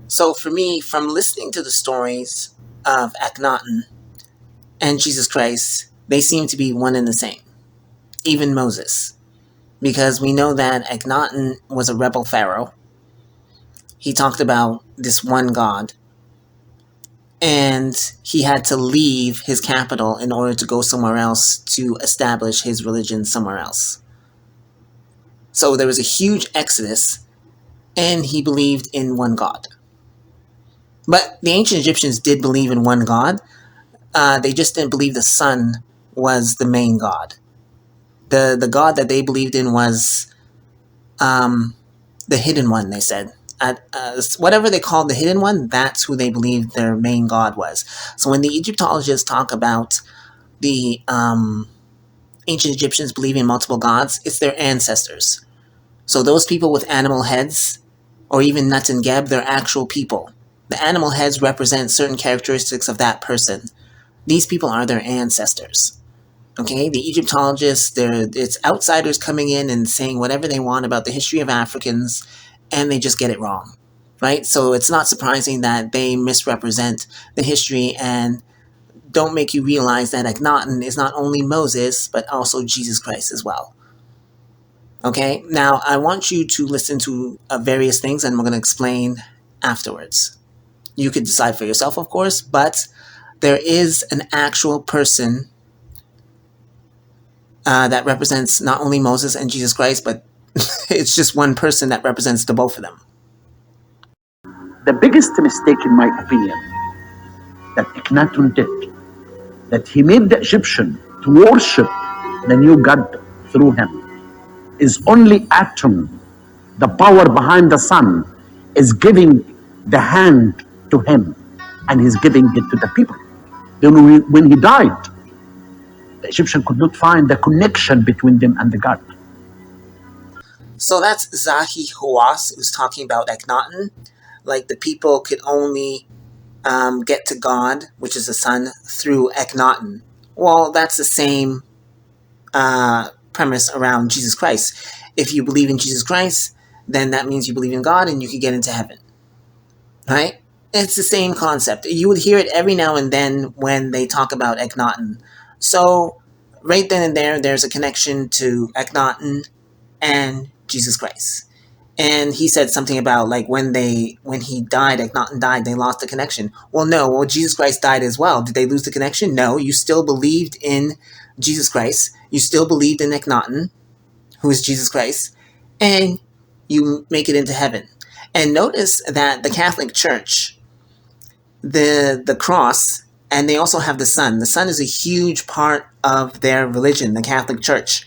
So for me, from listening to the stories of Akhenaten and Jesus Christ, they seem to be one and the same. Even Moses. Because we know that Akhenaten was a rebel pharaoh. He talked about this one God. And he had to leave his capital in order to go somewhere else to establish his religion somewhere else. So there was a huge exodus, and he believed in one God. But the ancient Egyptians did believe in one God. They just didn't believe the sun was the main God. The God that they believed in was the hidden one, they said. Whatever they called the hidden one, that's who they believed their main God was. So when the Egyptologists talk about the ancient Egyptians believing in multiple gods, it's their ancestors. So those people with animal heads, or even Nut and Geb, they're actual people. The animal heads represent certain characteristics of that person. These people are their ancestors. Okay, the Egyptologists, it's outsiders coming in and saying whatever they want about the history of Africans, and they just get it wrong, right? So it's not surprising that they misrepresent the history and don't make you realize that Akhenaten is not only Moses, but also Jesus Christ as well. Okay, now I want you to listen to various things, and we're going to explain afterwards. You could decide for yourself, of course, but there is an actual person that represents not only Moses and Jesus Christ, but it's just one person that represents the both of them. The biggest mistake, in my opinion, that Akhenaten did, that he made the Egyptian to worship the new God through him, is only Atum, the power behind the sun, is giving the hand to him, and he's giving it to the people. Then when he died, the Egyptian could not find the connection between them and the God. So that's Zahi Hawass, who's talking about Akhenaten. Like the people could only get to God, which is the sun, through Akhenaten. Well, that's the same premise around Jesus Christ. If you believe in Jesus Christ, then that means you believe in God and you can get into heaven. Right? It's the same concept. You would hear it every now and then when they talk about Akhenaten. So right then and there's a connection to Akhenaten and Jesus Christ. And he said something about like when he died, Akhenaten died, they lost the connection. Well, no. Well, Jesus Christ died as well. Did they lose the connection? No. You still believed in Jesus Christ. You still believed in Akhenaten, who is Jesus Christ, and you make it into heaven. And notice that the Catholic Church, the cross, and they also have the sun. The sun is a huge part of their religion, the Catholic Church.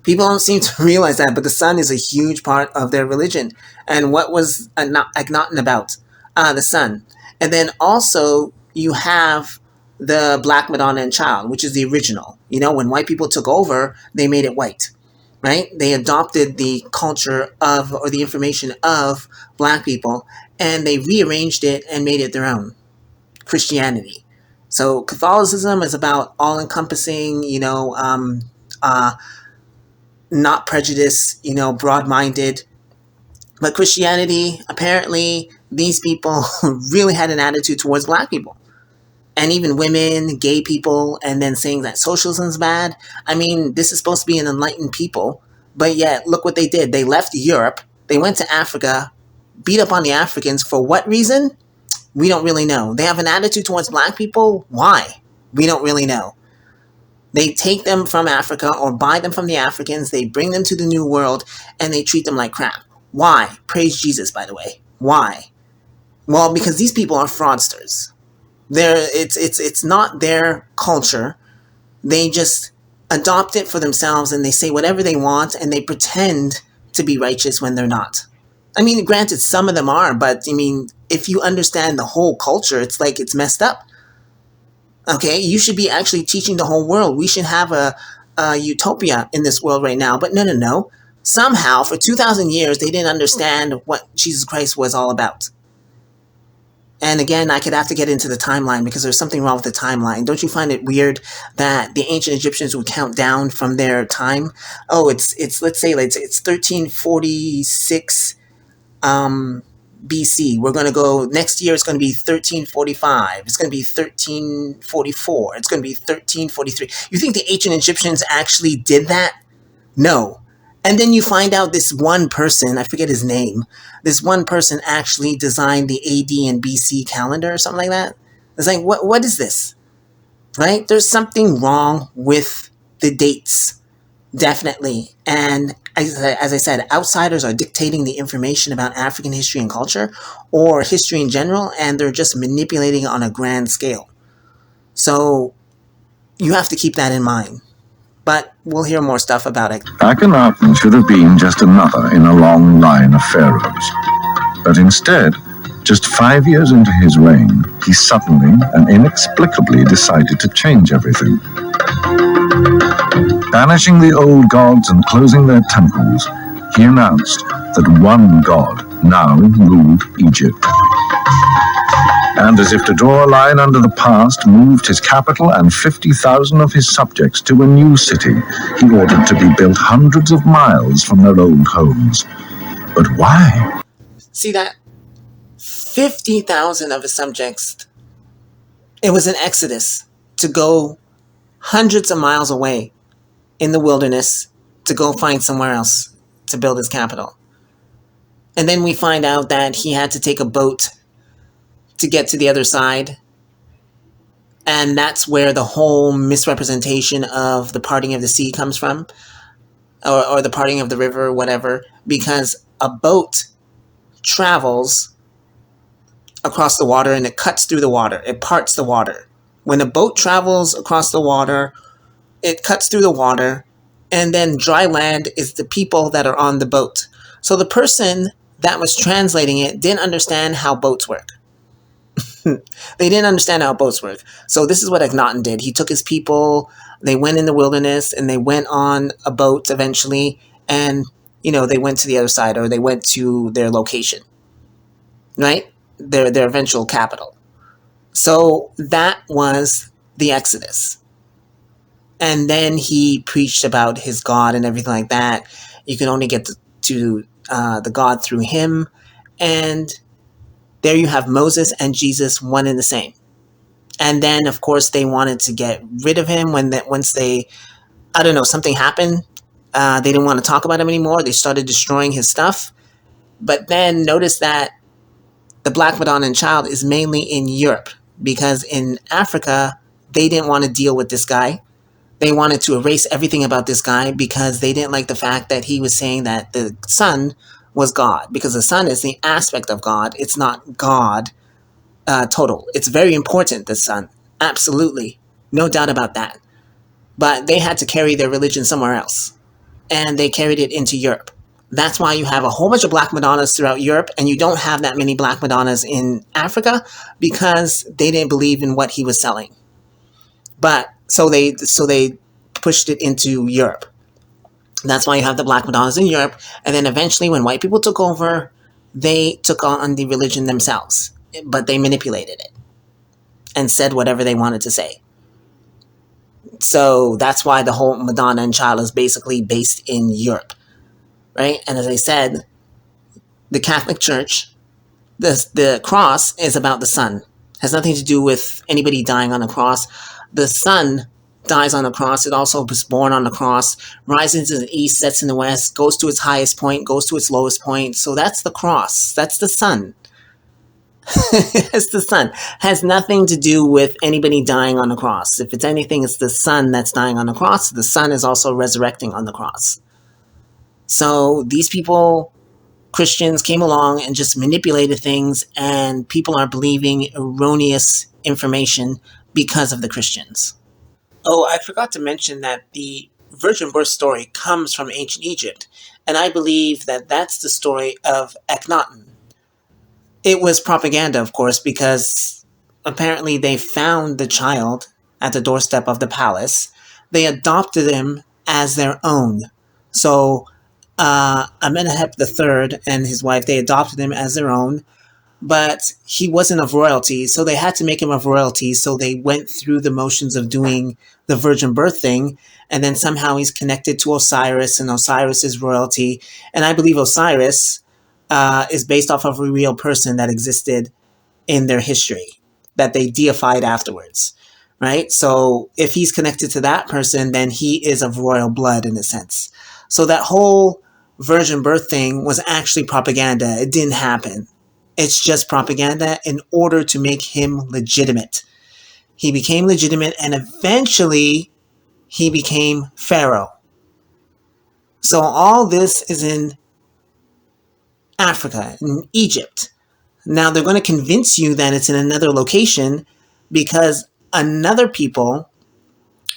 People don't seem to realize that, but the sun is a huge part of their religion. And what was Akhenaten about? The sun. And then also you have the Black Madonna and Child, which is the original. You know, when white people took over, they made it white, right? They adopted the culture of, or the information of black people, and they rearranged it and made it their own. Christianity. So Catholicism is about all-encompassing, not prejudice, broad-minded. But Christianity, apparently, these people really had an attitude towards black people. And even women, gay people, and then saying that socialism is bad. I mean, this is supposed to be an enlightened people, but yet, look what they did. They left Europe, they went to Africa, beat up on the Africans. For what reason? We don't really know. They have an attitude towards black people. Why? We don't really know. They take them from Africa or buy them from the Africans. They bring them to the New World and they treat them like crap. Why? Praise Jesus, by the way. Why? Well, because these people are fraudsters. It's not their culture. They just adopt it for themselves and they say whatever they want and they pretend to be righteous when they're not. I mean, granted, some of them are, but I mean, if you understand the whole culture, it's like it's messed up. Okay, you should be actually teaching the whole world. We should have a utopia in this world right now. But no. Somehow, for 2,000 years, they didn't understand what Jesus Christ was all about. And again, I could have to get into the timeline because there's something wrong with the timeline. Don't you find it weird that the ancient Egyptians would count down from their time? Oh, it's 1346 BC. We're going to go next year. It's going to be 1345. It's going to be 1344. It's going to be 1343. You think the ancient Egyptians actually did that? No. And then you find out this one person, I forget his name, this one person actually designed the AD and BC calendar or something like that. It's like, what is this? Right? There's something wrong with the dates. Definitely. And as I said, outsiders are dictating the information about African history and culture or history in general, and they're just manipulating it on a grand scale. So you have to keep that in mind. But we'll hear more stuff about it. Akhenaten should have been just another in a long line of pharaohs. But instead, just 5 years into his reign, he suddenly and inexplicably decided to change everything. Banishing the old gods and closing their temples, he announced that one god now ruled Egypt. And as if to draw a line under the past, moved his capital and 50,000 of his subjects to a new city he ordered to be built hundreds of miles from their old homes. But why? See that? 50,000 of his subjects. It was an exodus to go hundreds of miles away in the wilderness to go find somewhere else to build his capital. And then we find out that he had to take a boat to get to the other side. And that's where the whole misrepresentation of the parting of the sea comes from, or the parting of the river, whatever, because a boat travels across the water and it cuts through the water. It parts the water. When a boat travels across the water, it cuts through the water, and then dry land is the people that are on the boat. So the person that was translating it didn't understand how boats work. They didn't understand how boats work. So this is what Akhenaten did. He took his people, they went in the wilderness, and they went on a boat eventually, and, they went to the other side, or they went to their location, right? Their eventual capital. So that was the Exodus. And then he preached about his God and everything like that. You can only get to the God through him. And there you have Moses and Jesus, one and the same. And then, of course, they wanted to get rid of him once something happened. They didn't want to talk about him anymore. They started destroying his stuff. But then notice that the Black Madonna and Child is mainly in Europe, because in Africa, they didn't want to deal with this guy. They wanted to erase everything about this guy because they didn't like the fact that he was saying that the sun was God, because the sun is the aspect of God. It's not God total. It's very important, the sun. Absolutely. No doubt about that. But they had to carry their religion somewhere else. And they carried it into Europe. That's why you have a whole bunch of Black Madonnas throughout Europe, and you don't have that many Black Madonnas in Africa, because they didn't believe in what he was selling. But so they pushed it into Europe. That's why you have the Black Madonnas in Europe. And then eventually, when white people took over, they took on the religion themselves. But they manipulated it and said whatever they wanted to say. So that's why the whole Madonna and Child is basically based in Europe, right? And as I said, the Catholic Church, the cross is about the sun. It has nothing to do with anybody dying on the cross. The sun dies on the cross. It also was born on the cross, rises in the east, sets in the west, goes to its highest point, goes to its lowest point. So that's the cross. That's the sun. It's the sun. Has nothing to do with anybody dying on the cross. If it's anything, it's the sun that's dying on the cross. The sun is also resurrecting on the cross. So these people, Christians, came along and just manipulated things, and people are believing erroneous information because of the Christians. Oh, I forgot to mention that the virgin birth story comes from ancient Egypt, and I believe that that's the story of Akhenaten. It was propaganda, of course, because apparently they found the child at the doorstep of the palace. They adopted him as their own. So Amenhotep III and his wife, they adopted him as their own, but he wasn't of royalty, so they had to make him of royalty. So they went through the motions of doing the virgin birth thing, and then somehow he's connected to Osiris, and Osiris is royalty. And I believe Osiris is based off of a real person that existed in their history that they deified afterwards, right? So if he's connected to that person, then he is of royal blood in a sense. So that whole virgin birth thing was actually propaganda. It didn't happen. It's just propaganda in order to make him legitimate. He became legitimate, and eventually he became Pharaoh. So all this is in Africa, in Egypt. Now they're going to convince you that it's in another location because another people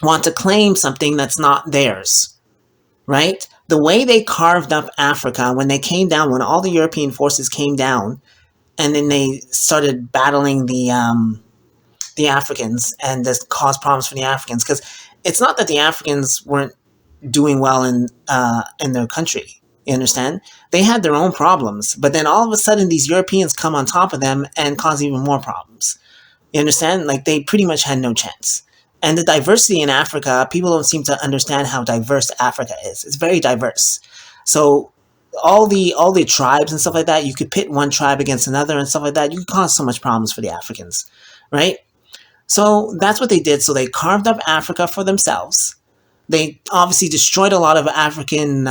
want to claim something that's not theirs, right? The way they carved up Africa when they came down, when all the European forces came down, and then they started battling the Africans, and this caused problems for the Africans, because it's not that the Africans weren't doing well in their country. You understand? They had their own problems, but then all of a sudden these Europeans come on top of them and cause even more problems. You understand? Like, they pretty much had no chance. And the diversity in Africa, people don't seem to understand how diverse Africa is. It's very diverse. So all the tribes and stuff like that, you could pit one tribe against another and stuff like that. You could cause so much problems for the Africans, right? So that's what they did. So they carved up Africa for themselves. They obviously destroyed a lot of African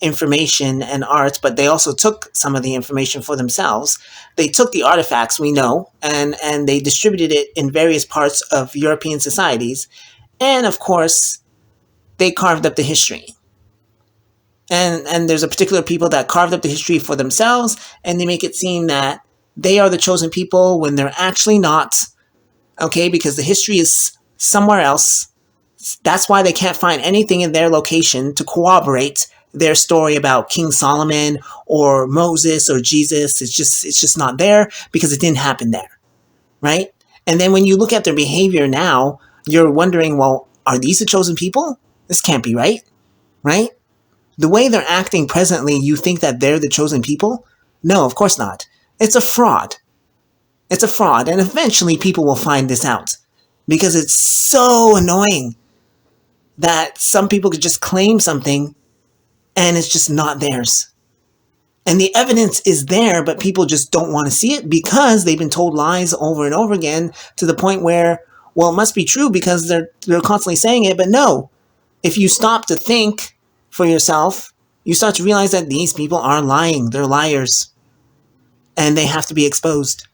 information and art, but they also took some of the information for themselves. They took the artifacts, we know, and they distributed it in various parts of European societies. And of course, they carved up the history. And there's a particular people that carved up the history for themselves, and they make it seem that they are the chosen people when they're actually not, okay, because the history is somewhere else. That's why they can't find anything in their location to corroborate their story about King Solomon or Moses or Jesus. It's just not there because it didn't happen there, right? And then when you look at their behavior now, you're wondering, well, are these the chosen people? This can't be right, right? The way they're acting presently, you think that they're the chosen people? No, of course not. It's a fraud. It's a fraud, and eventually people will find this out because it's so annoying that some people could just claim something and it's just not theirs. And the evidence is there, but people just don't want to see it because they've been told lies over and over again to the point where, well, it must be true because they're constantly saying it. But no, if you stop to think for yourself, you start to realize that these people are lying. They're liars. And they have to be exposed.